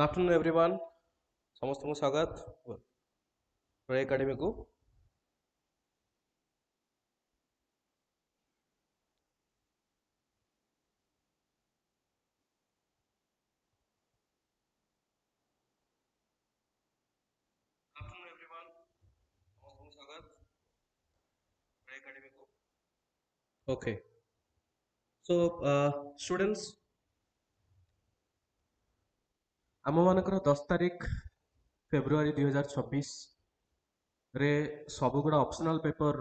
Good afternoon everyone समस्त को स्वागत रे एकेडमी को। आफ्टरनून एवरीवन समस्त को स्वागत रे एकेडमी को। ओके सो स्टूडेंट्स आम मानकर 10 तारीख फेब्रुआरी 2026 रे सब गुड़ा optional paper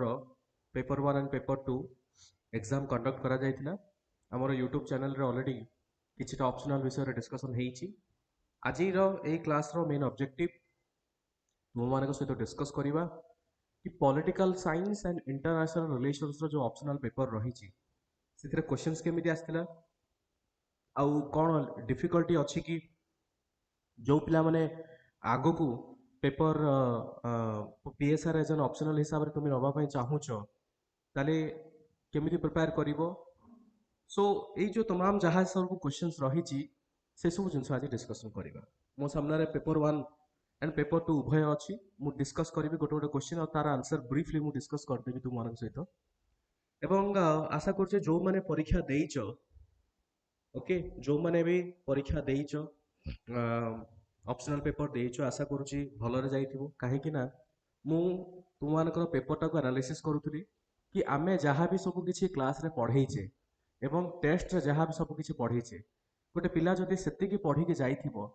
paper 1 and paper 2 exam conduct करा जायतिला। हमर यूट्यूब चैनल रे ऑलरेडी किछिटा ऑप्शनल विषय रे डिस्कशन हेइची। आज ए क्लास रो मेन ऑब्जेक्टिव मो मानक सहित डिस्कस करिवा कि political science and international relations रो जो ऑप्शनल पेपर रही से क्वेश्चंस केमिति आस्तिला आउ कोन डिफिकल्टी अछि कि जो पिला माने आगो को paper PSR as an optional हिसाब रे तुम नबा पई चाहूचो ताले केमिति प्रिपेयर करिवो। सो ए जो तमाम जहाज सब क्वेश्चंस रही से सब जिनस आज डिस्कशन करिवा। मो सामने पेपर 1 एंड पेपर 2 उभय अछि। मु डिस्कस करिवि गोटे गोटे क्वेश्चन और तार आंसर ब्रीफली मु डिस्कस कर देबी तुम मानक सहित एवं आशा करछे जो माने परीक्षा देइचो ओके जो माने भी परीक्षा देइचो ऑप्शनल पेपर देइचो आशा करूची भलरे जाइथिबो काहे कि ना मु तुम मानकर पेपर टाको एनालिसिस करूथली कि आमे जहाँ भी सब किछि क्लास रे पढ़ेइचे एवं टेस्ट रे जहाँ भी सब किछि पढ़ेइचे गोटे पिला जदि सेति की पढ़ी के जाइथिबो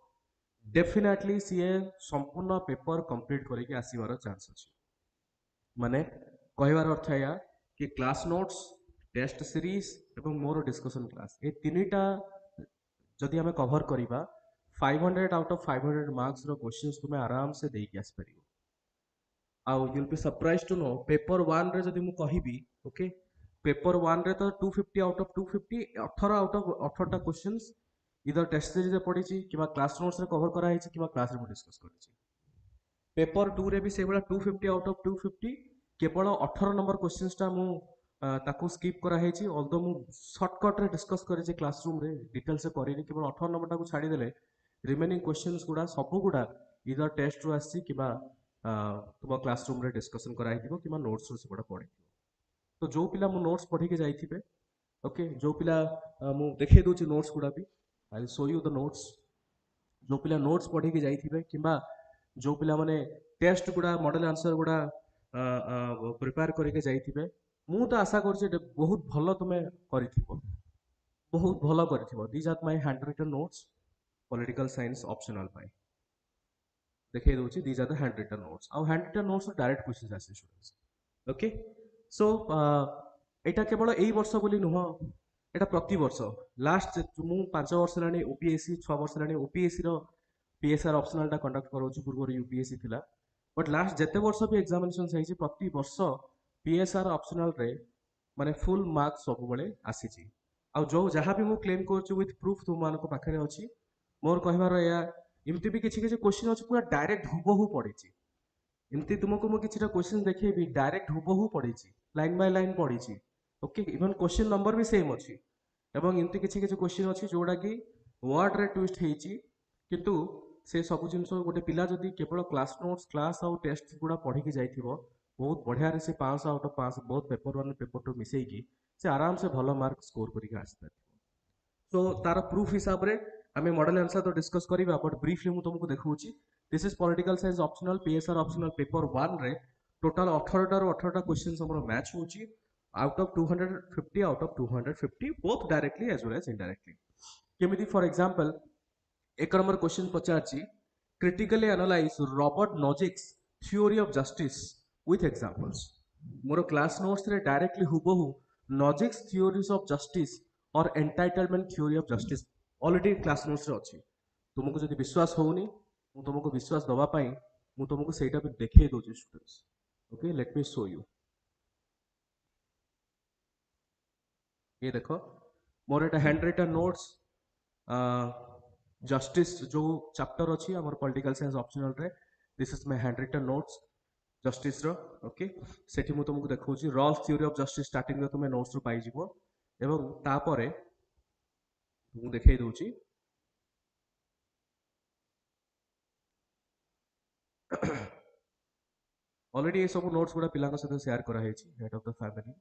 डेफिनेटली सीए संपूर्ण पेपर कंप्लीट करके आसीबार चांस अछि। माने कहबार अर्थ या कि क्लास नोट्स टेस्ट सीरीज एवं मोर डिस्कशन क्लास ए तीनटा जदि हमें कवर करिबा 500 आउट ऑफ 500 मार्क्स रो क्वेश्चंस तुम्हें आराम से देई के आस परियो। आउ you will be surprise to know paper 1 रे जदि मु कहिबी ओके पेपर 1 रे तो 250 आउट ऑफ 250 18 आउट ऑफ 18 टा क्वेश्चंस इधर टेस्ट सीरीज रे पढ़ी कि क्लास नोट्स रे कवर करा कि क्लास रे डिस्कस करी। पेपर 2 रे भी से बड़ा 250 आउट ऑफ 250 केवल 18 नंबर क्वेश्चंस टा मु ताकू स्किप करा हेची ऑल्दो मु शॉर्टकट रे डिस्कस करी क्लासरूम रे डिटेल से करी केवल 18 नंबर टाकू छाड़ी देले रिमेनिंग क्वेश्चंस गुडा सब गुडा इधर टेस्ट रो आसी किबा तुम क्लासरूम रे डिस्कशन करा हिथिबो किबा नोट्स रो से बड़ा पढ़ी। तो जो पिला मु नोट्स पढ़ी के जाइथिबे ओके जो पिला मु देखे दोची नोट्स गुडा भी I will show you the notes जो पिला नोट्स पढ़ी के जाइथिबे किबा जो पिला माने टेस्ट गुडा मॉडल आंसर गुडा प्रिपेयर करके जाइथिबे मु तो आशा करछि बहुत भलो तुमे करिथिबो बहुत भलो करिथिबो। These are my hand written notes political science optional पाई देखे दोछि these are the hand written notes आउ hand written notes direct questions आसे स्टूडेंट्स ओके। सो एटा केवल एई वर्ष बोली नुह एटा प्रति वर्ष लास्ट मु 5 वर्ष लानी ओपीएससी 6 वर्ष लानी ओपीएससी रो पीएसआर ऑप्शनल टा कंडक्ट करोछु पूर्व यूपीएससी थिला बट लास्ट जते वर्ष भी एग्जामिनेशन सही प्रति वर्ष पीएसआर ऑप्शनल रे माने फुल मार्क्स सब बळे आसीची आ जो जहाँ भी मु क्लेम करछु विथ प्रूफ तुम मानको पाखरे अछि मोर कहबार या इमति भी किछि किछि क्वेश्चन अछि पूरा डायरेक्ट हुबहु पढिछि इमति तुमको मु किछिटा क्वेश्चन देखैबी डायरेक्ट हुबहु पढिछि लाइन बाय लाइन पढिछि ओके इवन क्वेश्चन नंबर भी सेम अछि एवं इमति किछि किछि क्वेश्चन अछि जोडा कि वर्ड रे ट्विस्ट हेछि किंतु से सब जिनस गोटे पिला जदि केवल क्लास नोट्स क्लास आउ टेस्ट गुडा पढ़ी के जाइथिबो बहुत बढ़िया रे से 500 आउट ऑफ 500 बहुत पेपर 1 पेपर 2 मिसई की से आराम से भलो मार्क स्कोर करके आस्ता। सो तार प्रूफ हिसाब रे हमें मॉडल आंसर तो डिस्कस करिबा बट ब्रीफली मु तुमको देखौची this is political science optional PSR optional paper 1 रे टोटल 18 टा रो 18 टा क्वेश्चंस हमरो मैच होची out of 250 out of 250 both directly as well as indirectly केमिति फॉर एग्जांपल एक नंबर क्वेश्चन पचारची critically analyse Robert Nozick's theory of justice with examples मोर class notes रे डायरेक्टली हुबहु नॉजिक्स थ्योरीज ऑफ जस्टिस और entitlement theory of justice already class notes रे अछि तुमको जदि विश्वास होउनी मु तुमको विश्वास दबा पई मु तुमको सेटा भी देखै दोची students okay let me show you ये देखो मोर एटा हैंड रिटन नोट्स जस्टिस जो चैप्टर अछि हमर पॉलिटिकल साइंस ऑप्शनल रे this is my hand written notes justice रो ओके सेठी मु तुमको देखौची Rawls theory of justice starting रे तुमे नोट्स रो पाई जिवो एवं तापरे मु देखै दोची ऑलरेडी ये सब नोट्स गुड़ा पिलांक सहित शेयर करा हेची हेड ऑफ द फैमिली।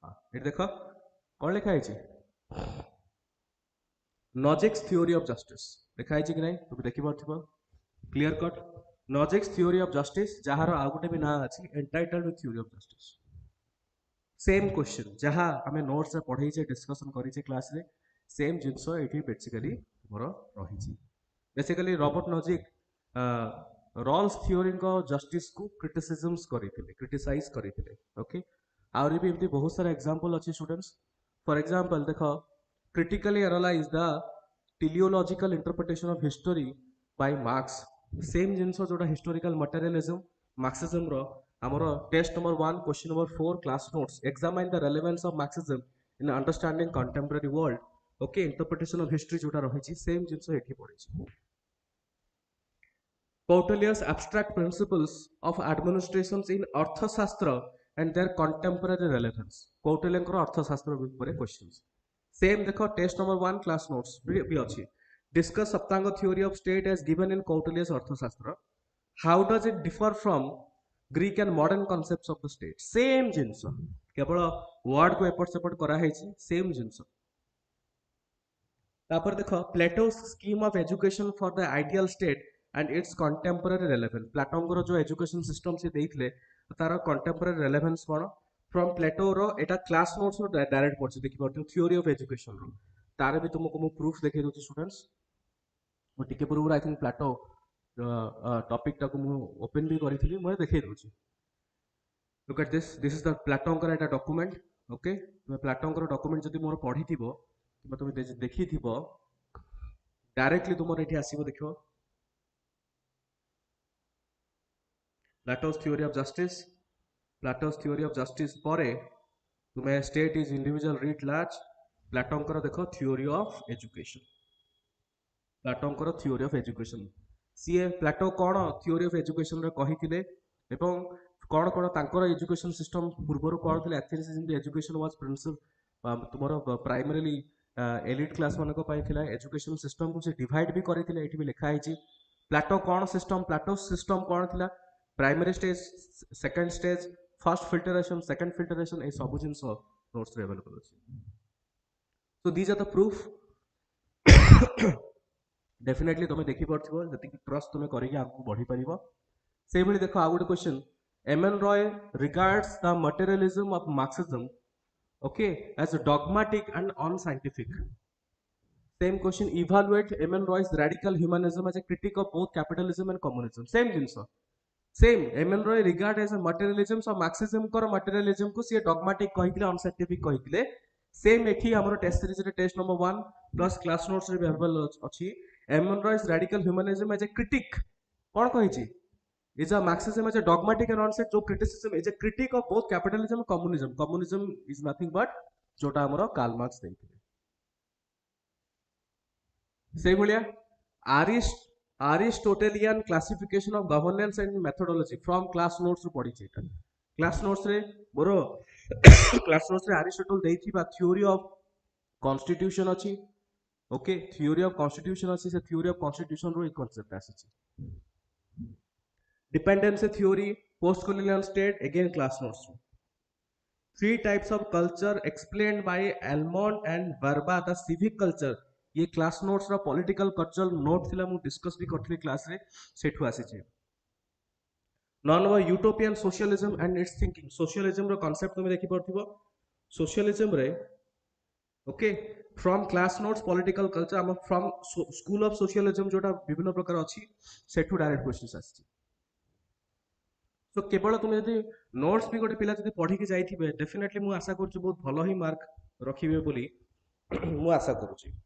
हां ये देखो कौन लिखा हेची नॉजिक्स थ्योरी ऑफ जस्टिस लिखा हेची कि नहीं तुम देखि पारथिबो clear cut Nozick's theory of justice जहार आ गुटे भी ना अछि entitled theory of justice same question जहाँ आम नोट्स पढ़े डिस्कसन करें क्लास रे सेम जिनस ये बेसिकली मोर रही basically Robert Nozick Rawls theory को जस्टिस को क्रिटिसिजम्स करते क्रिटिसाइज करते ओके आउरी भी एमती बहुत सारा एग्जांपल अच्छी स्टूडेंट्स फॉर एग्जांपल देख critically analyse the teleological interpretation of history by Marx same जिनस जोटा हिस्टोरिकल मटेरियलिज्म मार्क्सिज्म रो आमर test number 1 question number 4 class notes examine the relevance of Marxism in understanding contemporary world okay interpretation of history जोटा रही same जिनस एठी पड़ी Pautilus abstract principles of administrations in अर्थशास्त्र and their contemporary relevance कौटिल्यंकर अर्थशास्त्र ऊपर questions same देखो test number 1 class notes भी अछि discuss Saptanga theory of state as given in Kautilya's Arthashastra how does it differ from Greek and modern concepts of the state same जिंस केवल word को एपट सेपट करा हेछि same जिंस तापर देखो Plato's scheme of education for the ideal state and its contemporary relevance प्लेटोंकर जो education system से देइथले तार कंटेम्पररी रेलेवेंस कोन फ्रॉम प्लेटो रो एटा क्लास नोट्स रो डायरेक्ट पढ़छि देखि परथि थ्योरी ऑफ एजुकेशन रो तार भी तुमको मु प्रूफ देखै दोछि स्टूडेंट्स मु टिके पूर्व आई थिंक प्लेटो टॉपिक टाको मु ओपन भी करिथिली मैं देखै दोछि look at this is the प्लेटोंकर एटा डॉक्यूमेंट ओके तुम प्लेटोंकर डॉक्यूमेंट जदि मोर पढ़िथिबो कि तुम देखिथिबो डायरेक्टली तुमर एठी आसीबो देखिबो Plato's theory of justice पर तुम्हें state is individual writ large प्लेटोंकर देखो थ्योरी ऑफ एजुकेशन प्लेटोंकर थ्योरी ऑफ एजुकेशन सीए प्लेटो कौन थ्योरी ऑफ एजुकेशन रे कहिथिले एवं कौन कौन तांकर एजुकेशन सिस्टम पूर्वर कौन थे एथेंस एजुकेशन वाज प्रिंसिपल तुमर प्राइमरीली एलिट क्लास मानक पई थिला एजुकेशन सिस्टम को से डिवाइड भी करिथिले एठी भी लिखा हिची प्लेटो कौन सिस्टम प्लेटो सिस्टम कौन थिला primary stage second stage first filtration second filtration ए सब जिंस नोट्स रे अवेलेबल अछि so these are the proof definitely तुम देखि परथिबो जति ट्रस्ट तुम करिके आगु बढ़ी परिबो सेहि भली देखो आ good question M N Roy regards the materialism of Marxism okay as dogmatic and unscientific same question evaluate M N Roy's radical humanism as a critique of both capitalism and communism same जिंस same M N Roy regard as a materialism so Marxism कर materialism को सी dogmatic कहिथिले unscientific कहिथिले same एठी हमर test series रे test number 1 plus class notes रे अवेलेबल अछि M N Roy's radical humanism as a critique कोन कहिछि is a Marxism as a dogmatic and unscientific जो criticism is a critique of both capitalism communism communism is nothing but जोटा हमर Karl Marx देथिले सेहि भलिया Aristotelian classification of governance and methodology from class notes ru पढ़ी छै class notes रे मोरो class notes रे Aristotle देइथि बा theory of constitution अछि ओके theory of constitution अछि से theory of constitution रो एक concept आछि dependency theory post colonial state again class notes three types of culture explained by Almond and Barba the civic culture ये class notes रा political cultural note थिला मु discuss भी करथि क्लास रे सेठु आसी छै नॉन व utopian socialism and its thinking socialism रो कांसेप्ट तुम देखि परथिबो सोशलिज्म रे okay from class notes political culture हम फ्रॉम स्कूल ऑफ सोशलिज्म जोटा विभिन्न प्रकार अछि सेठु डायरेक्ट क्वेश्चंस आसी तो केवल तुम यदि नोट्स भी गोटे पिला यदि पढ़ी के जाइथिबे डेफिनेटली मु आशा करछु बहुत भलो ही मार्क रखिबे बोली मु आशा करछु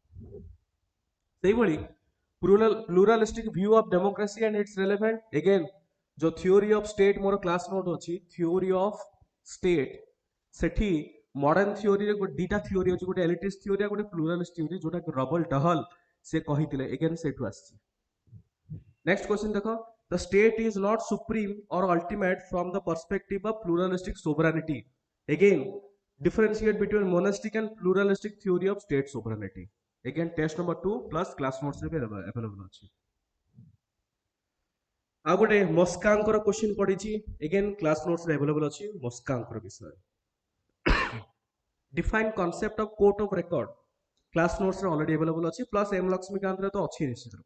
सेही भली pluralistic view of democracy and its relevant again जो थ्योरी ऑफ स्टेट मोर क्लास नोट अछि थ्योरी ऑफ स्टेट सेठी मॉडर्न थ्योरी रे दीटा थ्योरी अछि गोटे एलिटिस्ट थ्योरी आ गोटे प्लूरलिस्ट थ्योरी जोटा रॉबर्ट डहल से कहितिले अगेन सेठु आछि नेक्स्ट क्वेश्चन देखो the state is not supreme or ultimate from the perspective of pluralistic sovereignty again differentiate between monastic and pluralistic theory of state sovereignty again test number 2 plus class notes रे available अछि आ गोटे मस्कांकर question पड़ी again class notes available अच्छी मस्कांकर विषय define concept of court of record class notes already available अच्छी प्लस एम लक्ष्मीकांत रे तो अच्छी निश्चित रूप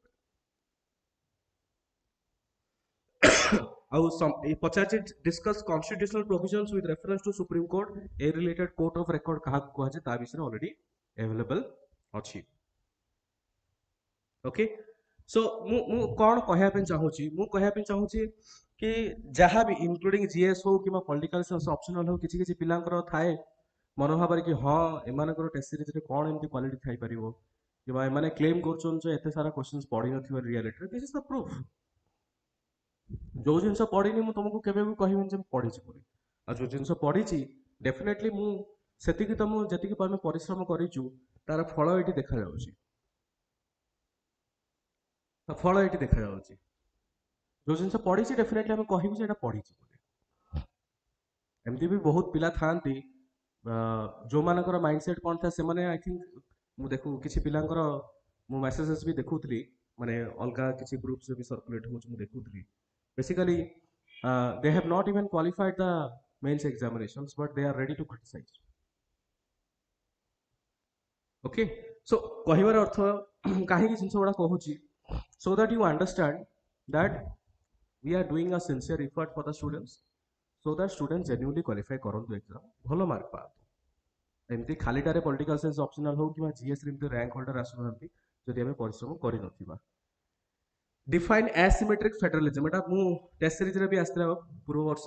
पचार discuss constitutional provisions with reference to supreme court ए रिलेटेड कोर्ट ऑफ रिकॉर्ड कहा कहुए ता विषय ऑलरेडी अवेलेबल अच्छी ओके सो मु कौन कहया चाहूँगी मु कहया चाहूँगी कि जहाँ भी इंक्लूडिंग जीएस हो कि पॉलिटिकल साइंस ऑप्शनल हो किसी किसी पिलांकर थाए मनोभाव कि हाँ एमानकर टेस्ट सीरीज रे कौन एमती क्वालिटी थाई परिवो कि एमाने क्लेम करछन जे एते सारा क्वेश्चंस पढ़ी नथिबा reality this is the proof जो जिनस पढ़ीनी मु तुमको केबे भी कहबिन जे पढ़ी छि बोली आ जो जिनस पढ़ी छि डेफिनेटली मु सेतिकी त मु जतिकी परिश्रम करिछु तार फल एठी देखा जाउछि फल एठी देखा जाउछि जो जिनस पढ़ी छि डेफिनेटली हम कहबु जे एटा पढ़ी छि बोली एमती भी बहुत पिला थांती जो मानकर माइंडसेट कौन था से माने आई थिंक मु देखु किछि पिलांकर मु मेसेजेस भी देखुथली माने अलगा किछि ग्रुप से भी सर्कुलेट हो मु देखुथली basically they have not even qualified the mains examinations but they are ready to criticise okay so कहिबार अर्थ काहे कि जिंस बडा कहूची so that you understand that we are doing a sincere effort for the students so that student genuinely qualify करंतु exam भलो mark पातु एमती खालीटारे पॉलिटिकल साइंस ऑप्शनल हो कि जीएस रे रैंक होल्डर आसुनांती जदि हमें परिश्रम करि नथिबा डिफाइन एसिमेट्रिक फेडरलिज्म एटा मु टेस्ट सीरीज रे भी आस्थिला पूर्व वर्ष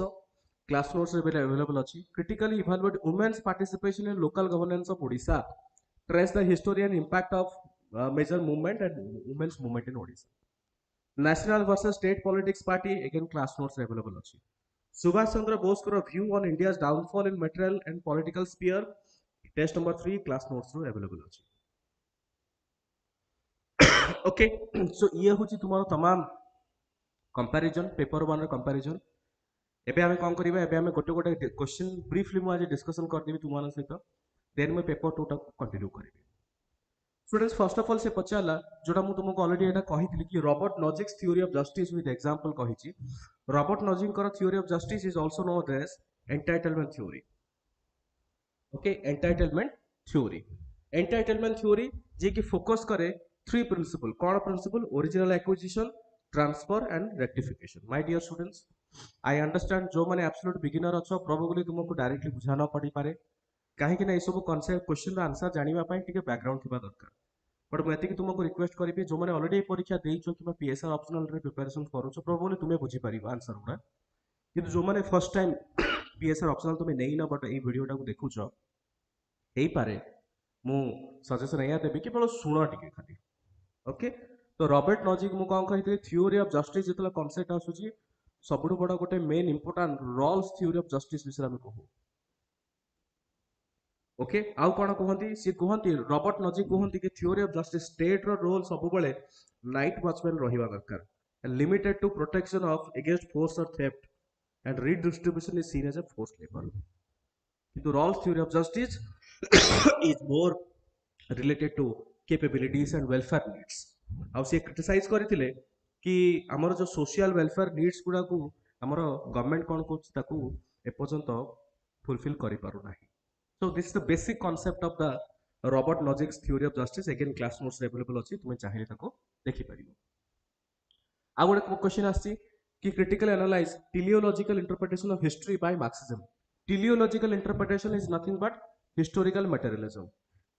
क्लास नोट्स रे अवेलेबल अछि critically evaluate women's participation in local governance of Odisha trace the historian impact of major movement and women's movement in Odisha national versus state politics party again class notes रे available अछि सुभाष चंद्र बोस को view on India's downfall in material and political sphere test number 3 class notes रो available अछि okay so ये होची तुम्हारो तमाम comparison paper 1 रो comparison एबे हमें कोन करबा एबे हमें गोटे गोटे क्वेश्चन ब्रीफली मु आज डिस्कशन कर देबी तुमान सहित देन मैं पेपर 2 टा कंटिन्यू करबी स्टूडेंट्स फर्स्ट ऑफ ऑल से पचाला जोटा मु तुमको ऑलरेडी एटा कहितली कि Robert Nozick's theory of justice with example कहिची रॉबर्ट नॉजिक कर theory of justice is also known as entitlement theory okay entitlement theory जे कि फोकस करे थ्री प्रिंसिपल कौन principle original acquisition transfer and rectification my dear students I understand जो माने absolute beginner अच्छो probably तुमको directly बुझा न पड़ी पारे कहीं कि ना ये सब कॉन्सेप्ट क्वेश्चन आंसर जानिबा पई टिके बैकग्राउंड थिबा दरकार बट मैं एतिक तुमको रिक्वेस्ट करिबी जो माने ऑलरेडी परीक्षा देइछो कि पीएसआर ऑप्शनल रे प्रिपरेशन करूछो प्रोबेबली तुमे बुझी पारिबो आंसर गुडा किंतु जो माने फर्स्ट टाइम पीएसआर ऑप्शनल तुमे नेइ न बट ए वीडियोटा को देखुछो हेई पारे मु सजेशन एया देबी कि बोलो सुनो टिके खाली ओके तो रॉबर्ट नॉजिक मु कौन कही थ्योरी ऑफ जस्टिस जितला कांसेप्ट आसुची सबुठु बड़ा गोटे main important roles theory of justice विषय हम कहू ओके आउ कोन कहंती सी कहंती रॉबर्ट नॉजिक कहंती कि थ्योरी ऑफ जस्टिस स्टेट रो रोल सब बेले नाइट वॉचमैन रहिबा दरकार limited to protection of against force or theft and redistribution is seen as a force labour किंतु Rawls theory of justice is more related to capabilities and welfare needs आउ से criticise करथिले कि हमर जो social welfare needs गुडा को हमर government कोन को ताकू एपर्यंत फुलफिल करि पारु नाही so this is the basic concept of the Robert Nozick's theory of justice again class notes available अछि तुमे चाहिले ताको देखि परिबो आ गोटे क्वेश्चन आछि कि critical analyse teleological interpretation of history by Marxism teleological interpretation is nothing but historical materialism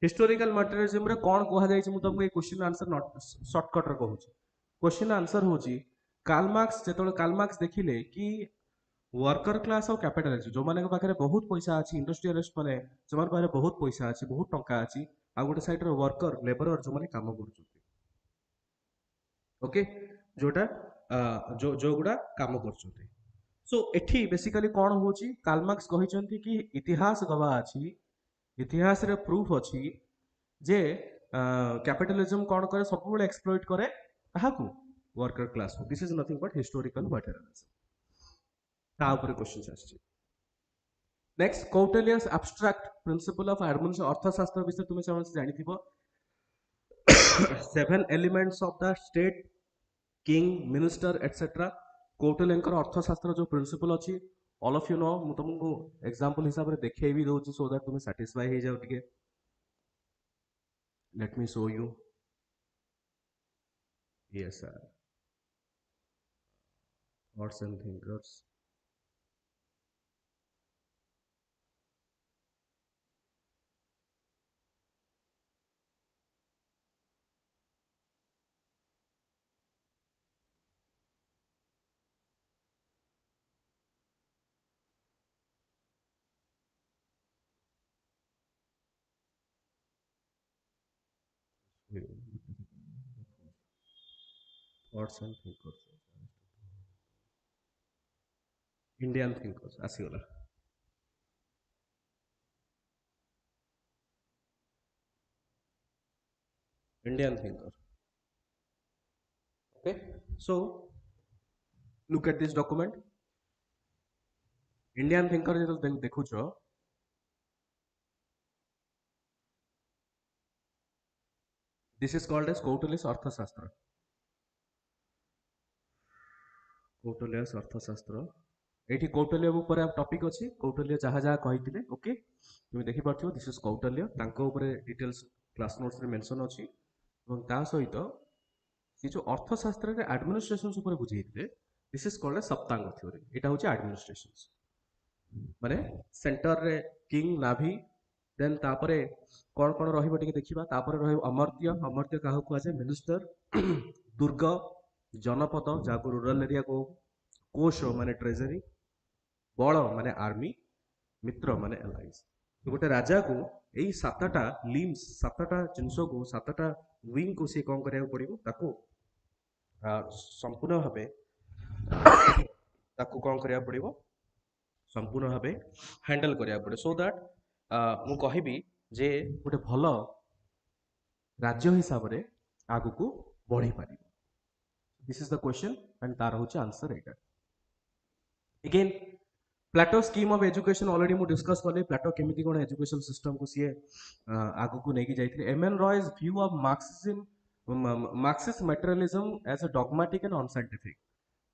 historical materialism रे कोन कहा जाय छै मु तुमको ए क्वेश्चन आंसर नॉट शॉर्टकट रे कहू क्वेश्चन आंसर होची कार्ल मार्क्स जेतोले कार्ल मार्क्स देखिले कि वर्कर क्लास और कैपिटलिस्ट जो माने पाखरे बहुत पैसा अछि इंडस्ट्रियलिस्ट माने जो माने पाखरे बहुत पैसा अछि बहुत टंका अछि आ गोटे साइड रे वर्कर लेबरर जो माने काम करछथि ओके जोटा जो जो गुडा काम करछथि सो एठी बेसिकली कोन होची कार्ल मार्क्स कहिसंती कि इतिहास गवा अछि इतिहास रे प्रूफ अछि जे कैपिटलिज्म कोन करे सब बेले एक्सप्लॉइट करे काहाकू वर्कर क्लास को this is nothing but historical materialism ता ऊपर क्वेश्चन आछि next Kautilya's abstract principle of administration Arthashastra विषय तुमे समझ जानि थिबो 7 elements of the state king minister etcetera कौटिल्यंकर अर्थशास्त्र जो प्रिंसिपल अच्छी ऑल ऑफ यू नो मु तुमको एग्जांपल हिसाब रे देखै भी दउची सो दैट तुम सैटिस्फाई हो जाओ टिके let me show you yes sir thoughts and thinkers thoughts and thinkers Indian thinkers आसीगला Indian thinker okay so look at this document Indian thinker जो देखुछ this is called as Kautilya's Arthashastra Kautilya's अर्थशास्त्र एठी कौटिल्य ऊपर टॉपिक अछि कौटिल्य जहाँ जहाँ कहिथिले ओके तुम देखि पारथियो दिस इज कौटिल्य तांको ऊपर डिटेल्स क्लास नोट्स रे मेंशन अछि एवं ता सहित सी जो अर्थशास्त्र रे एडमिनिस्ट्रेशन ऊपर बुझेइथिले this is called as Saptanga theory एटा होछि एडमिनिस्ट्रेशन माने सेंटर रे किंग नाभी देन तापरे कौन कौन रहिबो टिके देखिबा तापरे रहिबो अमर्त्य अमर्त्य काहू कुआ जाय मिनिस्टर दुर्ग जनपद जाको रूरल एरिया को कोश माने ट्रेजरी बल माने आर्मी मित्र माने एलाइज तो गोटे राजा को यही सातटा लिम्स सातटा जिनस को सातटा विंग को सी कौन करिया पड़िबो ताको संपूर्ण भाबे ताको कौन करिया पड़िबो संपूर्ण भाबे हैंडल करिया पड़े सो दैट मु कहिबी जे गोटे भल राज्य हिसाब रे आगु को बढ़ी पारिबो this is the question and तार होची आंसर एटा again Plato scheme of education already मु डिस्कस करले प्लाटो केमिति कोन एजुकेशन सिस्टम को सीए आगु को नेकी जाइथिले M N Roy's view of Marxist materialism as a dogmatic and unscientific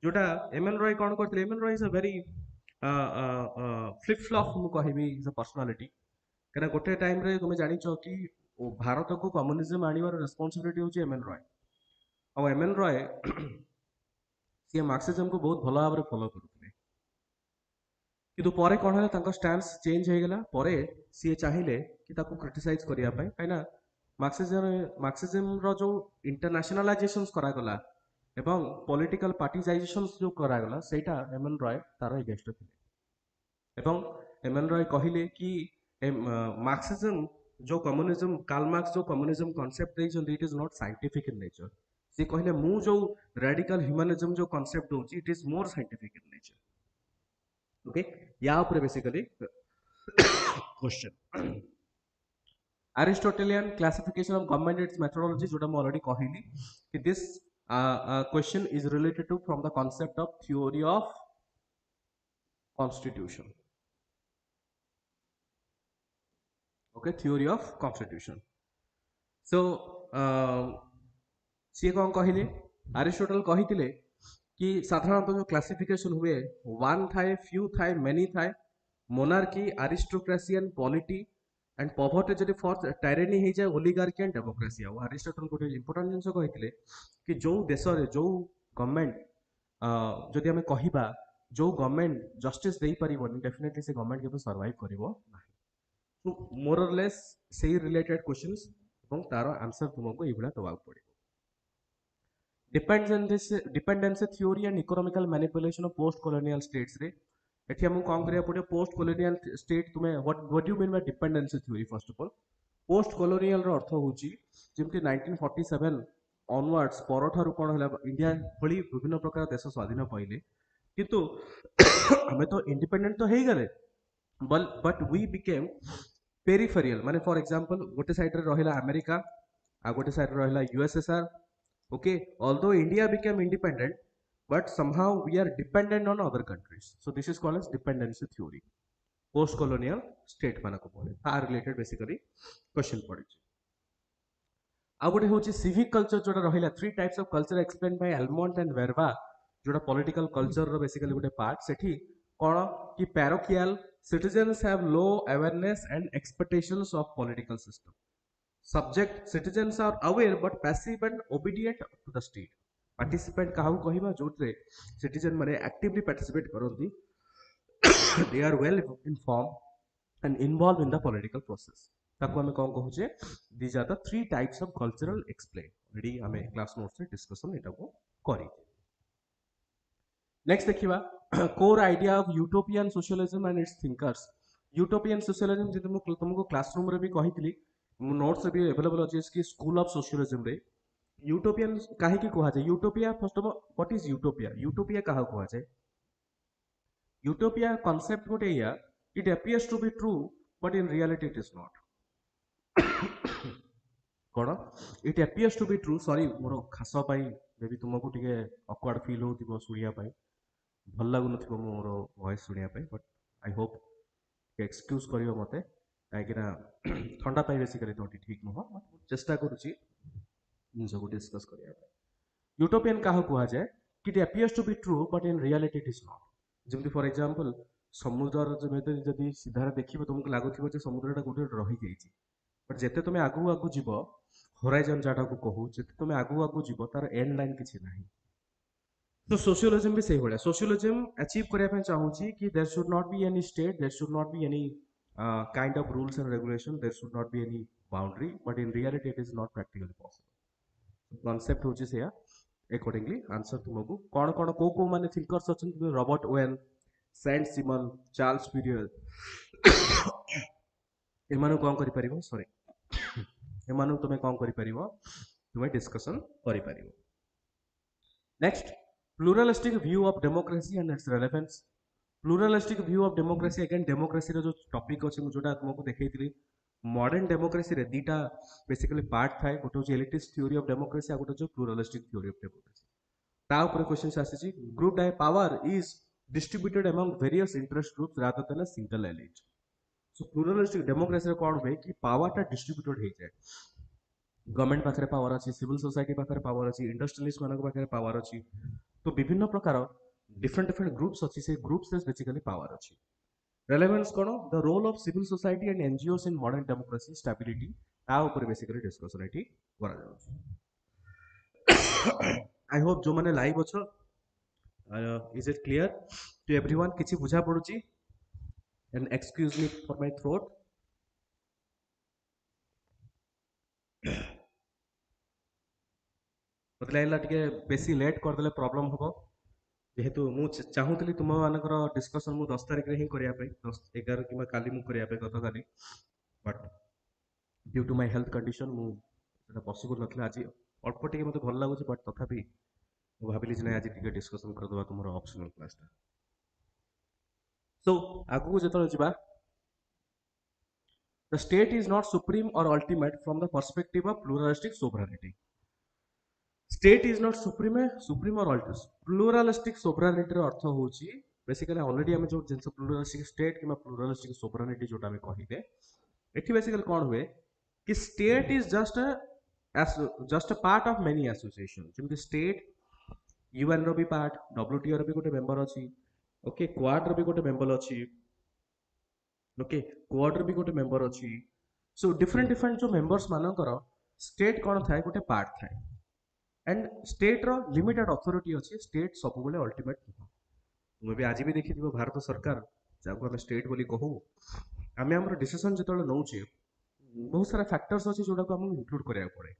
जोटा एमएन रॉय कोन करथिले M N Roy is a very flip flop मु कहबी इज अ पर्सनालिटी कना गोटे टाइम रे तुम जानि छ कि भारत को कम्युनिज्म आनिवार रेस्पोंसिबिलिटी होची एमएन रॉय और एमएन रॉय सी मार्क्सिज्म को बहुत भल भाव फॉलो करथिले किंतु परे कौन है तांका स्टैंस चेंज हो गला परे सी चाहिए कि ताको क्रिटिसाइज करिया पय काइना मार्क्सिज्म रो जो इंटरनेशनलाइजेशंस करा गला एवं पॉलिटिकल पार्टीजाइजेशंस जो करा गला सेटा एमएन रॉय तार एगेंस्ट थिले एवं एमएन रॉय कहिले कि मार्क्सिज्म जो कम्युनिज्म कार्ल मार्क्स जो कम्युनिज्म कांसेप्ट देइछन it is not scientific in nature सी कहिले मु जो रेडिकल ह्यूमनिज्म जो कांसेप्ट दोची it is more scientific in nature okay या ऊपर basically question Aristotelian classification of government its methodology जोटा मैं already कहली कि this question is related to from the concept of theory of constitution okay theory of constitution so सी कौन कहले Aristotle कहिथिले कि साधारणतः जो क्लासिफिकेशन हुए वन थाए फ्यू थाए मेनी थाए monarchy aristocracy and polity and poverty जदि फोर्थ टायरेनी हो जाए ओलिगार्की एंड डेमोक्रेसी आ अरिस्टोटल गोटे इंपोर्टेंट जिनस कहते कि जो देश रे जो गवर्नमेंट जदि आम कहबा जो गवर्नमेंट जस्टिस दे परिबोनी डेफिनेटली से गवर्नमेंट केबे सर्वाइव करिवो नाही तो मोर और लेस सेही रिलेटेड क्वेश्चंस এবং তার आंसर तुमको এইগুলা দেওয়াক পড়িব dependency theory and economical manipulation of post colonial states रे एठी हमको कौन करिया पड़ियो पोस्ट कॉलोनियल स्टेट तुम्हें what do mean by dependency theory first of all post colonial रो अर्थ होची जेमति 1947 ऑनवर्ड्स परठारु कोन हला इंडिया भली विभिन्न प्रकार देश स्वाधीन पहिले किंतु हमें तो इंडिपेंडेंट तो हेई गले बट वी बिकेम पेरिफेरियल माने फॉर एग्जांपल गोटे साइड रे रहिला अमेरिका आ गोटे साइड रे रहिला USSR okay although India became independent but somehow we are dependent on other countries so this is called as dependency theory post colonial state मान को पड़े तार रिलेटेड बेसिकली क्वेश्चन पड़े आ गोटे होची सिविक कल्चर जोटा रहिला three types of culture explain by Almond and Verba जोटा पॉलिटिकल कल्चर रो बेसिकली गोटे पार्ट सेठी कोन कि parochial citizens have low awareness and expectations of political system. Subject citizens are aware but passive and obedient to the state. Participant kahu कहिबा जोटरे citizen माने actively participate करंती they are well informed and involved in the political process. ताको हमें कौन कहूचे these are the three types of cultural explain. Already हमें class notes रे discussion एटा को करी. Next देखिबा core idea of utopian socialism and its thinkers. Utopian socialism जे तुमको classroom रे भी कहितली नोट्स भी अवेलेबल अछि कि स्कूल ऑफ सोशलिज्म रे यूटोपियन काहे की कहा जाय utopia first of all what is utopia utopia काहा कहा जाय यूटोपिया कांसेप्ट गोटे या it appears to be true but in reality it is not कोन it appears to be true sorry मोर खास पाई मे बी तुमको टिके ऑकवर्ड फील होतिबो सुनिया पाई भल लागु नथिबो मोर वॉइस सुनिया पाई बट आई होप एक्सक्यूज करियो मते कहीं ठंडा पाई बेसिकली नोटी ठीक नुह चेष्टा करुच्ची जिनस डिस्कस करिया यूटोपियन क्या कहा जाए कि it appears to be true but in reality it is not जमती फॉर एग्जांपल समुद्र जब सीधार देखिए तुमको लगुव समुद्रटा गोटे रही जाइए बट जिते तुम आगू आगू जीव होराइजन जहाँ को कहू जिते तुम आगू आगू जीव तार एंड लाइन किसी ना तो सोशियोलिज्म भी सही भाया सोशियोलिज्म अचीव करने चाहूँगी कि there should not be any state there should not be any kind of rules and regulation there should not be any boundary but in reality it is not practically possible concept होची से accordingly answer तुमको कौन कौन को माने thinkers अछन Robert Owen Saint Simon Charles पीरियल एमानु कोन करि परिबो सॉरी एमानु तुमे कोन करि परिबो तुमे डिस्कशन करि परिबो next pluralistic view of democracy and its relevance pluralistic view of democracy again democracy रो जो टॉपिक अछि जोटा तुमको देखैतिली मॉडर्न डेमोक्रेसी रे दीटा बेसिकली पार्ट थाए गोटे होची एलिटिस्ट थ्योरी ऑफ डेमोक्रेसी आ गोटे जो प्लूरालिस्टिक थ्योरी ऑफ डेमोक्रेसी ता ऊपर क्वेश्चंस आसीची ग्रुप डाय power is distributed among various interest groups rather than a single elite so pluralistic democracy रे कोन होय कि पावर ता डिस्ट्रीब्यूटेड हे जाय गवर्नमेंट पाखरे पावर अछि सिविल सोसाइटी पाखरे पावर अछि इंडस्ट्रियलिस्ट मानक पाखरे पावर अछि तो विभिन्न प्रकार different groups अच्छी से groups is basically power अच्छी relevance कौन the role of civil society and NGOs in modern democracy stability ता ऊपर basically discussion एठी करा जाउछ I hope जो माने लाइव अछ is it clear to everyone किछि बुझा पडुची and excuse me for my throat मतलब लाइला टिके बेसी लेट कर देले प्रॉब्लम होबो जेहेतु मु चाहूली तुम मानकर डिस्कसन मु 10 तारिख रे ही करिया पे 10 11 किबा काली मु करिया पे गत काली but due to my health condition मु सेटा पॉसिबल नथला आज अल्प टिके मते भल लागुछ बट तथापि मु भाबिली जे आज टिके डिस्कसन कर दबा तुमरो ऑप्शनल क्लास ता सो आगु जेतल जिबा the state is not supreme or ultimate from the perspective of pluralistic sovereignty state is not supreme or pluralistic sovereignty रो अर्थ होची बेसिकली ऑलरेडी हम जो जिंस प्लूरलिस्टिक स्टेट किबा प्लूरलिस्टिक सोवरेनिटी जोटा हम कहिबे एठी बेसिकली कोन हुए कि state is just a part of many association जेमति स्टेट यूएन रो भी पार्ट डब्ल्यूटीओ रो भी गोटे मेंबर अछि ओके क्वाड रो भी गोटे मेंबर अछि ओके क्वाड रो भी गोटे मेंबर अछि सो डिफरेंट जो मेंबर्स मानकर स्टेट कोन थाए गोटे पार्ट थाए एंड स्टेट रो लिमिटेड अथॉरिटी अछि स्टेट सब बेले अल्टीमेट तुम भी आज भी देखि दिबो भारत सरकार जाको हम स्टेट बोली कहू आमे हमर डिसीजन जेतले नउचे बहुत सारा फैक्टर्स अछि जोडा को हम इंक्लूड करिया पड़े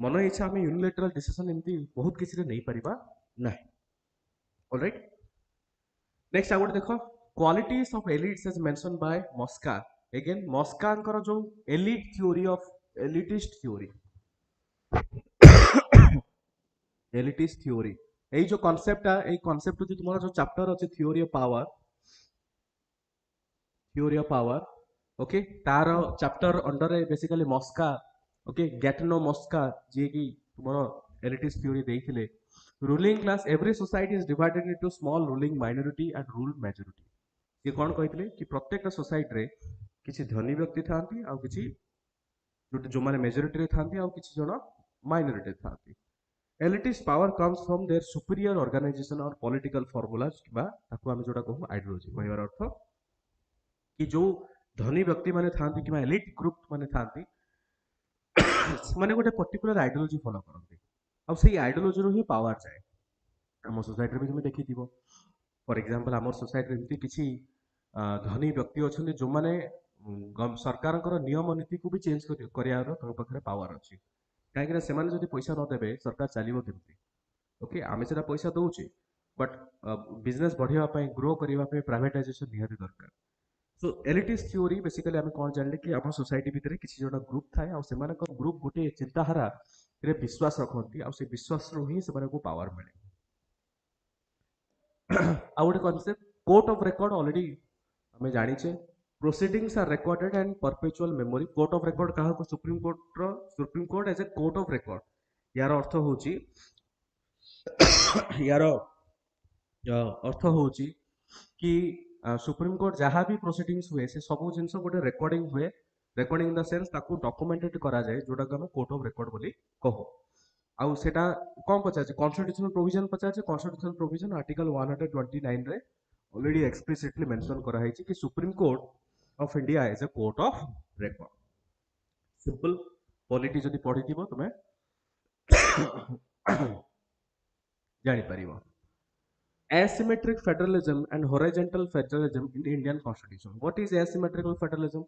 मन इच्छा हम यूनिलैटरल डिसीजन एमती बहुत किसी रे नहीं परिबा नाही ऑलराइट नेक्स्ट आ गुड देखो qualities of elites as mention by Mosca again Mosca अंकर जो elite theory of elitist theory elitist theory ए जो कांसेप्ट है ए कांसेप्ट जो तुम्हारा जो चैप्टर अछि थ्योरी ऑफ पावर ओके तार चैप्टर अंडर रे basically Mosca okay Gaetano Mosca जे कि तुम्हारा एलिटिस्ट थ्योरी देइथिले ruling class every society is divided into small ruling minority and rule majority ये कोन कहिथिले कि प्रत्येक सोसाइटी रे किछि धनी व्यक्ति थांती आ किछि जो माने मेजॉरिटी रे थांती आ किछि जण minority थांती elitist power comes from their superior organization or political formulas किबा ताको हम जोटा कहू आइडियोलॉजी कहबार अर्थ कि जो धनी व्यक्ति माने थांती कि एलिट ग्रुप माने थांती माने गोटे पर्टिकुलर आइडियोलॉजी फॉलो करते आ सेही आइडियोलॉजी रो ही पावर जाए हम सोसाइटी में तुम देखिथिबो फॉर एग्जांपल हमर सोसाइटी एमती किछि धनी व्यक्ति अछन जो माने सरकारଙ୍କର नियम नीति को भी चेंज करियार ताଙ୍କ पाखरे पावर अछि काहे कि सेमाने जदि पैसा न देबे सरकार चलिबो केमती ओके आमे सेटा पैसा दउचे बट बिजनेस बढ़िया ପାଇଁ ग्रो କରିବା ପାଇଁ प्राइवेटाइजेशन निहाती दरकार सो एलिटिस्ट थ्योरी बेसिकली आमे कोन जानले कि हम सोसाइटी भितरे किछि जोटा ग्रुप थाए आ सेमानकर ग्रुप गोटे चिंताधारा रे विश्वास रखंती आ से विश्वास रो ही सेमाने को पावर मिले आ गोटे concept court of record already हमें जानिछे proceedings are recorded and perpetual memory court of record कहा को supreme court as a court of record यार अर्थ होची यार अर्थ होची कि सुप्रीम कोर्ट जहाँ भी प्रोसीडिंग्स हुए से सब जिनस गोटे रेकर्डिंग हुए रेकर्डिंग इन द सेंस ताकू डॉक्यूमेंटेड करा जाए जोटा को हम कोर्ट ऑफ रिकॉर्ड बोली कहू आउ सेटा कौन पचार कॉन्स्टिट्यूशनल प्रोविजन पचार कॉन्स्टिट्यूशनल प्रोविजन आर्टिकल 129 रे ऑलरेडी एक्सप्लिसिटली मेंशन करा है कि supreme court of India is a court of record simple polity जदि पढ़ी थी तुम्हें जानी परिबो asymmetric federalism and horizontal federalism in the Indian constitution what is asymmetrical federalism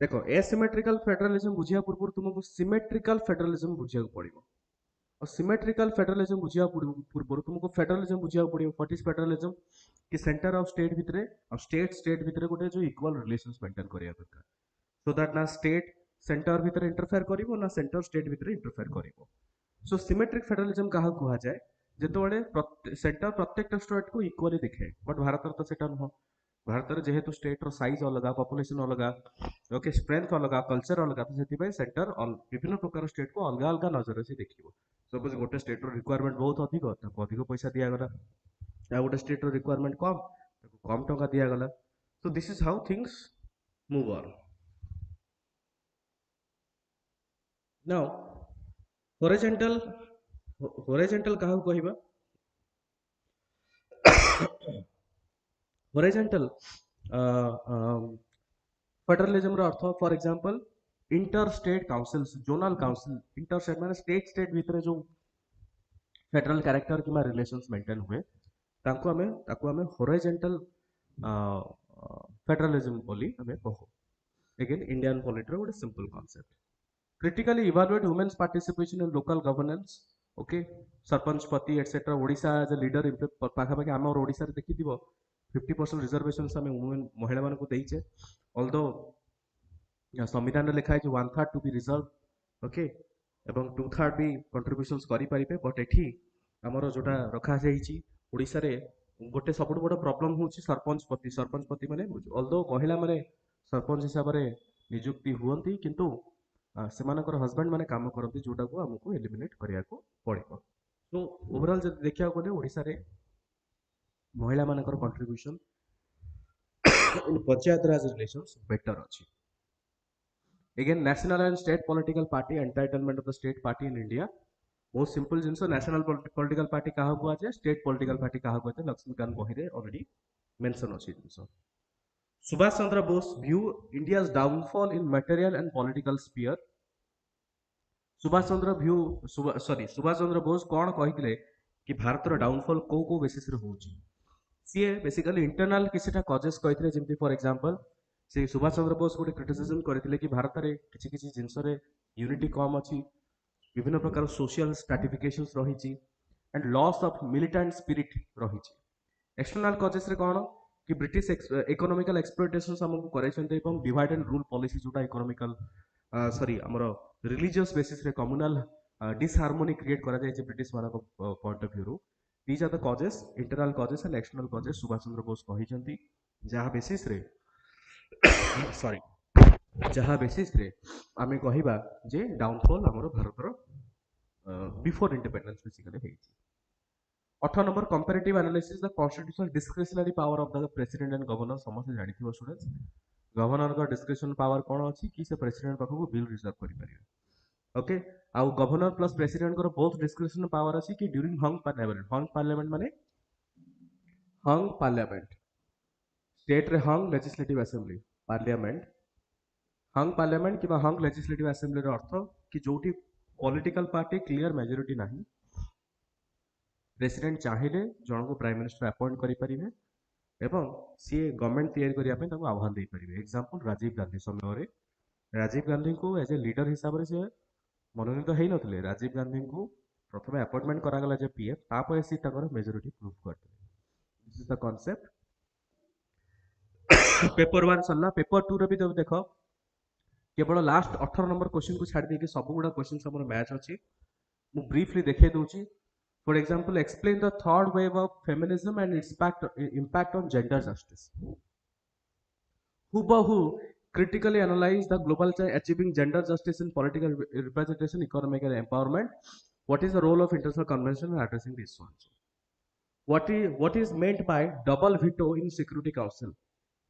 देखो asymmetrical federalism बुझिया पूर्व तुमको symmetrical federalism बुझिया पड़िबो और symmetrical federalism बुझिया पूर्व तुमको federalism बुझिया पड़िबो what is federalism कि सेंटर ऑफ स्टेट भितरे और स्टेट भितरे गोटे जो इक्वल रिलेशंस मेंटेन करिया दरकार सो दैट ना स्टेट सेंटर भितरे इंटरफेयर करिवो ना सेंटर स्टेट भितरे इंटरफेयर करिवो सो सिमेट्रिक फेडरलिज्म कहा कुहा जाए जेतोबेले सेंटर प्रत्येक स्टेट को इक्वली देखे बट भारत तो सेटा नुह भारत जेहेतु स्टेट रो साइज अलग पॉपुलेशन अलग ओके स्ट्रेंथ अलग कल्चर अलग तो सेति सेंटर विभिन्न प्रकार स्टेट को अलग अलग नजर से देखिबो सपोज गोटे स्टेट रो रिक्वायरमेंट बहुत अधिक ताको अधिक पैसा दिया गला आ गोटे स्टेट रो रिक्वायरमेंट कम ताको कम टका दिया गला so this is how things move on now horizontal कहा कहबा होरिजेंटल फेडरलिज्म रो अर्थ for example inter state councils zonal council inter state माने स्टेट भीतर जो फेडरल कैरेक्टर किमा रिलेशंस मेंटेन हुए ताको हमें होरिजेंटल फेडरलिज्म बोली हमें कहू अगेन इंडियन पॉलिटी रो गोटे simple concept critically evaluate women's participation in local governance okay sarpanch पति etcetera Odisha as a leader पाखा पाखी आम ओडिशा रे देखिथिबो 50% रिजर्वेशंस हमें वुमेन महिला मानक देइछे ऑल्दो संविधान रे लिखा है 1/3 टू बी रिजर्व ओके एवं 2/3 भी कंट्रीब्यूशंस करि परिबे बट एठी हमरो जोटा रखा जाइछि ओडिशा रे गोटे सबुठ बड़ प्रॉब्लम होछि सरपंच पति माने ऑल्दो महिला माने सरपंच हिसाब रे नियुक्ति हुअंती किंतु सेमानकर हस्बैंड माने काम करती जोटा को हमको एलिमिनेट करिया को पड़िबो सो ओवरऑल जब देखिया गले ओडिसा रे महिला मानकर contribution in panchayat raj relations better अछि again national and state political party entitlement of the state party in India बहुत सिंपल जिंस नेशनल पॉलिटिकल पार्टी कहा को आजे स्टेट पॉलिटिकल पार्टी कहा को आजे लक्ष्मीकांत बही रे ऑलरेडी मेंशन अछि जिंस Subhash Chandra Bose view India's downfall in material and political sphere Subhash Chandra Bose कौन कही कि भारत डाउनफॉल को बेसिस रे होची सी बेसिकली इंटरनल किसीटा कजेस कही जमी फॉर एग्जांपल से सुभाष चंद्र बोस गोटे क्रिटिसिजम करते कि भारत में किसी जिनस यूनिटी कम अच्छी विभिन्न प्रकार सोशल स्ट्राटिफिकेशंस रही and loss of militant spirit रही एक्सटर्नल कजेस रे कौन कि ब्रिटिश इकोनॉमिकल एक्सप्लॉयटेशंस हमको कराइछन्ते एवं डिवाइड एंड रूल पॉलिसी जोटा इकोनॉमिकल सॉरी हमरो रिलीजियस बेसिस रे कम्युनल डिसहार्मोनी क्रिएट करा जाय ब्रिटिश मानक पॉइंट ऑफ व्यू रो these are the causes internal causes and external causes Subhash Chandra Bose कहिसन्ती जहा बेसिस रे सॉरी जहा बेसिस रे आमे कहिबा जे डाउनफॉल हमरो भारत रो बिफोर इंडिपेंडेंस बेसिकली हेछि 8 number comparative analysis the constitutional discretionary power of the president and governor समस्त जानिथिबो स्टूडेंट्स गवर्नर का डिस्क्रिशन पावर कौन अच्छी कि से प्रेसिडेंट पाखक बिल रिजर्व करि परिबे ओके आउ गवर्नर प्लस प्रेसिडेंट को बोथ डिस्क्रिप्शन पावर अछि कि ड्यूरिंग हंग पार्लियामेंट माने हंग पार्लियामेंट स्टेट रे हंग लेजिस्लेटिव असेंबली पार्लियामेंट हंग पार्लियामेंट कि हंग लेजिस्लेटिव असेंबली रो अर्थ कि जोठी पॉलिटिकल पार्टी क्लियर मेजॉरिटी नाही प्रेसिडेंट चाहिए जन को प्राइम मिनिस्टर अपॉइंट करि परिबे एवं सी गवर्नमेंट तैयारी करिया पे ताको आह्वान दे परिबे एग्जांपल राजीव गांधी समय रे राजीव गांधी को एज ए लीडर हिसाब से मनोनीत हो नथिले राजीव गांधी को प्रथम अपॉइंटमेंट करागला जे पीएम तापर सी ताकर मेजॉरिटी प्रूव करते this is the concept paper 1 सरला पेपर 2 रे भी जब देखो केवल लास्ट 18 नंबर क्वेश्चन को छाड़ देके सब गुडा क्वेश्चन हमर मैच अछि मु ब्रीफली देखे दोची for example explain the third wave of feminism and its impact on gender justice who critically analyze the global achieving gender justice in political representation economic and empowerment what is the role of international convention in addressing this one what is meant by double veto in security council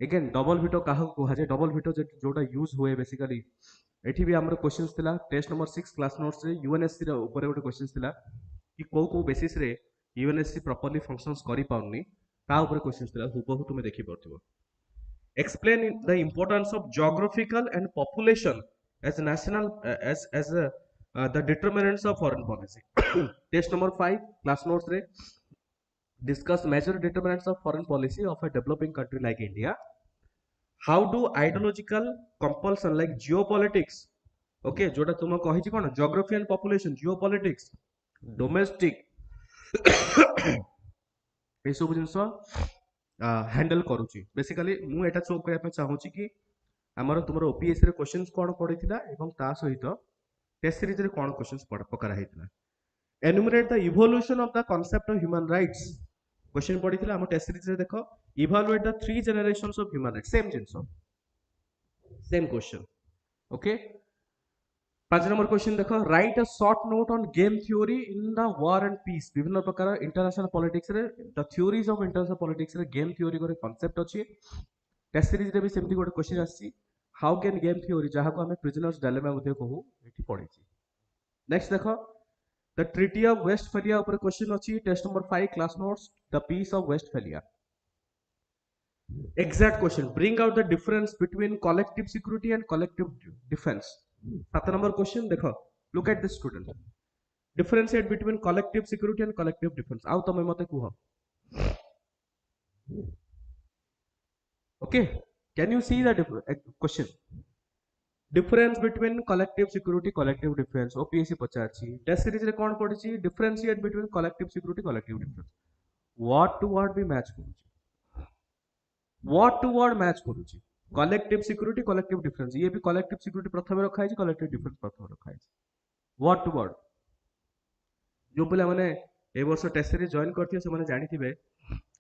again double veto kaha ko haje double veto जोटा use हुए basically एठी भी हमर questions थिला test number 6 class notes रे UNSC रे ऊपर गोटे क्वेश्चंस थिला कि को बेसिस रे यूएनएससी प्रॉपर्ली फंक्शंस करि पाउनी ता ऊपर क्वेश्चंस थिला हुबहु तुमे देखि परथिबो explain the importance of geographical and population as national the determinants of foreign policy test number 5 class notes re discuss major determinants of foreign policy of a developing country like India how do ideological compulsion like geopolitics okay जोटा तुम कहिछि कोन geography and population geopolitics domestic ए सब जिंस handle करूची basically मु एटा show करया पे चाहूची कि हमर तुमर ओपीएससी रे क्वेश्चंस कोन पडिथिला एवं ता सहित टेस्ट सीरीज रे कोन क्वेश्चंस पकरा हेतिला enumerate the evolution of the concept of human rights question पडिथिला हम टेस्ट सीरीज रे देखो evaluate the three generations of human rights same जिंस same question okay 5 number question देखो write a short note on game theory in the war and peace विभिन्न प्रकार international politics रे the theories of international politics रे game theory को concept अछि test series रे भी सेमती गोटे क्वेश्चन आछि हाउ कैन गेम थ्योरी जहां को हमें प्रिजनर्स डायलेमा मध्ये कहू एठी पढिछि नेक्स्ट देखो द ट्रीटी ऑफ वेस्टफेलिया ऊपर क्वेश्चन अछि test number 5 class notes the peace of Westphalia exact question bring out the difference between collective security and collective defense 7 number question देखो look at this student differentiate between collective security and collective defense आउ तमे मते कुह okay can you see the question difference between collective security collective defense OPSC पचारछि test series रे कोन पढिछि differentiate between collective security collective defense what to what भी match करूछि what to what match करूछि collective security collective defense ये भी collective security प्रथम रखा है collective defense प्रथम रखा है what to what जो पिला माने ए वर्ष टेस्ट सीरीज जॉइन करथिए से माने जानिथिबे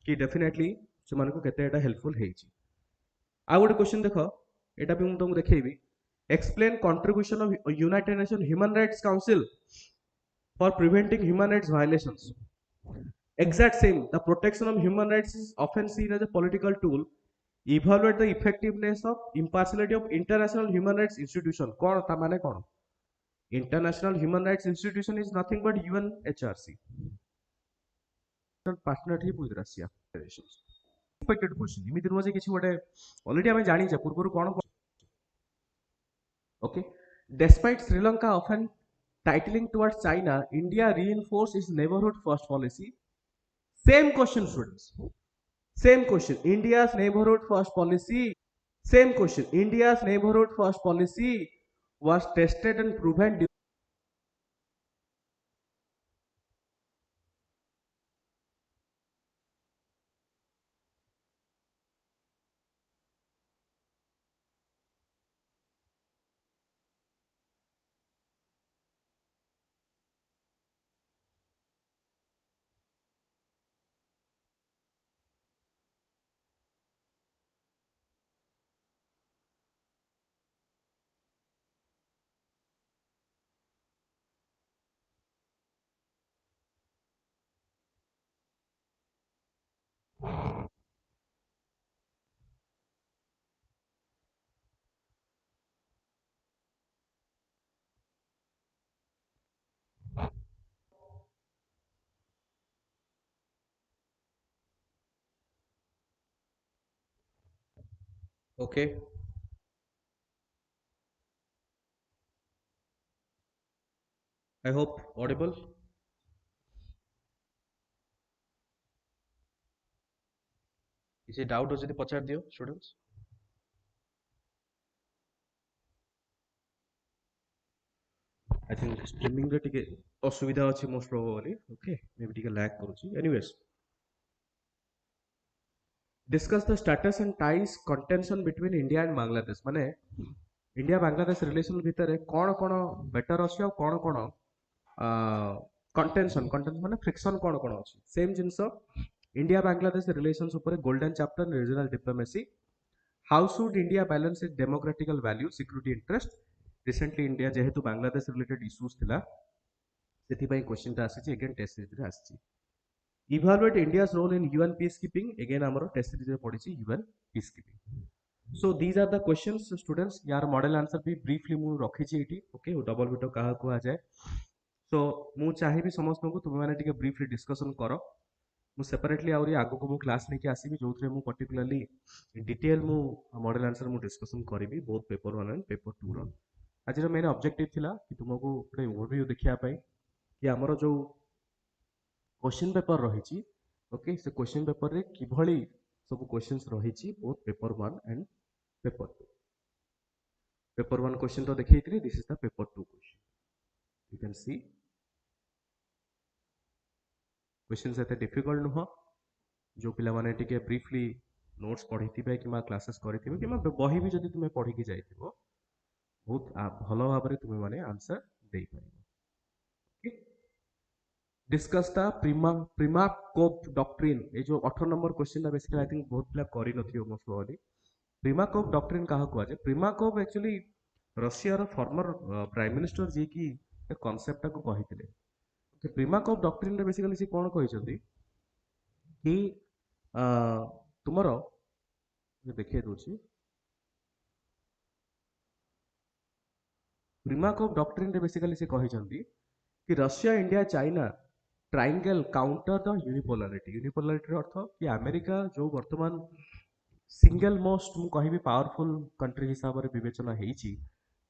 कि डेफिनेटली से मानको केते एटा हेल्पफुल हेछि आ गोटे क्वेश्चन देखो एटा भी हम तुमको देखेबी explain contribution of United Nation human rights council for preventing human rights violations exact same the protection of human rights is often seen as a political tool evaluate the effectiveness of impartiality of international human rights institution कोन ता माने कोन international human rights institution is nothing but UNHRC partnership with Russia federations expected question इमिति नुह जे किछि गोटे already हमें जानि जे पूर्वरु कोन okay despite Sri Lanka often titling towards China India reinforced its neighborhood first policy same question students same question India's neighborhood first policy same question India's neighborhood first policy was tested and proven Okay, I hope audible. Is it doubt ଅଛି ପଚାରି ଦିଅ students? I think streaming ରେ ଟିକେ ଅସୁବିଧା ଅଛି most probably. Okay, maybe ଟିକେ lag କରୁଛି. Anyways, discuss the status and ties contention between India and Bangladesh. ମାନେ ଇଣ୍ଡିଆ ବାଂଲାଦେଶ ରିଲେସନ ଭିତରେ କଣ କଣ ବେଟର ଅଛି ଆଉ କଣ କଣ କଣ୍ଟେନସନ କଣ୍ଟେନସନ ମାନେ ଫ୍ରିକ୍ସନ କଣ କଣ ଅଛି ସେମ୍ ଜିନିଷ ଇଣ୍ଡିଆ ବାଂଲାଦେଶ ରିଲେସନ୍ସ ଉପରେ golden chapter regional diplomacy how should India balance it's democratical value security interest recently India जेहेतु बांग्लादेश रिलेटेड इश्यूज थिला ସେଥିପାଇଁ क्वेश्चनଟା ଆସିଛି अगेन टेस्ट सीरीज रे ଆସିଛି evaluate India's role in UN peace keeping again हमरो test series रे पढिछि UN peace keeping so these are the questions students यार मॉडल आंसर भी ब्रीफली मु रखिछि एठी ओके डबल बिट कहा कुआ जाए सो मु चाहिबी समस्त को तुम माने टिके ब्रीफली डिस्कशन करो मु सेपरेटली आउरी आगो को मु क्लास लेके आसीबी जोथरे मु पर्टिकुलरली डिटेल मु मॉडल आंसर मु डिस्कशन करिबी बोथ पेपर 1 एंड पेपर 2 रो आज रो मेन ऑब्जेक्टिव थिला कि तुमको गोटे ओवरव्यू देखिया पाई कि हमरो जो क्वेश्चन पेपर रही ओके से क्वेश्चन पेपर रे किभली सब क्वेश्चंस रही both paper 1 and paper 2 paper 1 question तो देखिए this is the paper 2 question you can see question एते डिफिकल्ट नुह जो पिला माने टिके ब्रीफली नोट्स पढ़ी कि क्लासेस करी कि बही भी जदि तुम्हें पढ़ी की जाइथिबो बहुत भलो भाबरे तुम्हें माने आंसर देई परिबो discuss the Primakov doctrine ये जो 18 नंबर क्वेश्चन बेसिकली आई थिंक बहुत पिला करि नथियो most probably Primakov doctrine कहा कुआ जे प्रिमा कोप एक्चुअली रशिया रो फॉर्मर प्राइम मिनिस्टर जे की ए कांसेप्ट को कहिथिले कि प्रिमा कोप डॉक्ट्रिन रे बेसिकली से कोन कहिसथि कि तुमरो जे देखिए दोछि प्रिमा कोप डॉक्ट्रिन रे बेसिकली से कहिसथि कि Russia India China triangle counter the unipolarity अर्थ कि अमेरिका जो वर्तमान सिंगल मोस्ट मु कहिबी पावरफुल कंट्री हिसाब रे विवेचना हेइची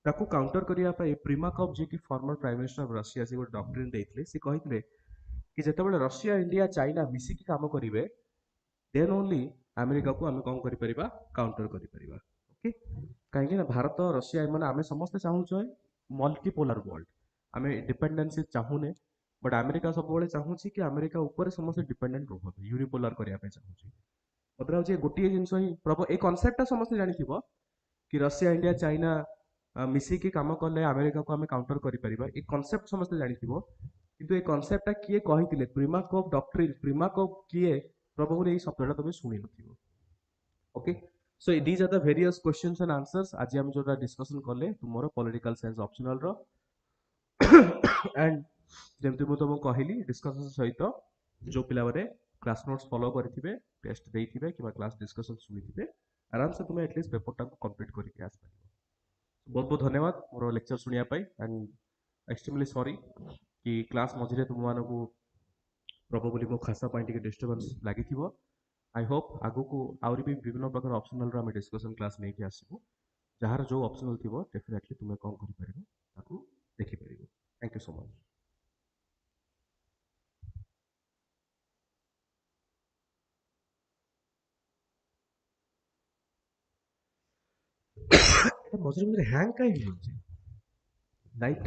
ताकू काउंटर करिया पाए प्रिमाकॉप जे कि farmer prime minister of Russia से वो डॉक्ट्रिन देइथिले से कहिथिले कि जेतेबेले रशिया इंडिया चाइना मिसी की काम करिवे देन ओनली अमेरिका को हम कौन करि परिबा काउंटर करि परिबा ओके काहे कि भारत रशिया माने आमे समस्त चाहू छै मल्टीपोलर वर्ल्ड आमे डिपेंडेंसी चाहूने बट अमेरिका सब बेले चाहूची कि अमेरिका ऊपर समस्त डिपेंडेंट रहत यूनिपोलर करिया पे चाहूची मतलब जे गोटिए जिंस ही प्रभु ए कांसेप्ट समस्त जानिथिबो कि रशिया इंडिया चाइना मिसी की काम कले अमेरिका को हमें काउंटर करि परिबा ए कांसेप्ट समस्त जानिथिबो किंतु ए कांसेप्ट किए कहिथिले प्रिमाकोप डॉक्ट्रिन प्रिमाकोप किए प्रभु रे ए शब्दटा तबे सुनि नथिबो okay so these are the various questions and answers आज हम जोटा डिस्कशन करले तुमरो पॉलिटिकल साइंस ऑप्शनल रो एंड जेमति मु तुमको कहली डिस्कशन सहित जो पिला माने क्लास नोट्स फॉलो करथिबे टेस्ट देइथिबे किबा क्लास डिस्कशन सुनिथिबे आराम से तुम एटलीस्ट पेपर टा को कंप्लीट करके आस परिबो बहुत बहुत धन्यवाद मोर लेक्चर सुनिया पाई एंड एक्सट्रीमली सॉरी कि क्लास मझिरे तुम मानको प्रोबेबली मो खासा पाई टिके डिस्टर्बेंस लागिथिबो आई होप आगु को आउरी भी विभिन्न प्रकार ऑप्शनल रो हम डिस्कशन क्लास नै कि आसीबो जहार जो ऑप्शनल थिबो डेफिनेटली तुमे कोन करि परिबो ताकू देखि परिबो थैंक यू सो मच मझिरे मझिरे हैंग काहे होउची लाइट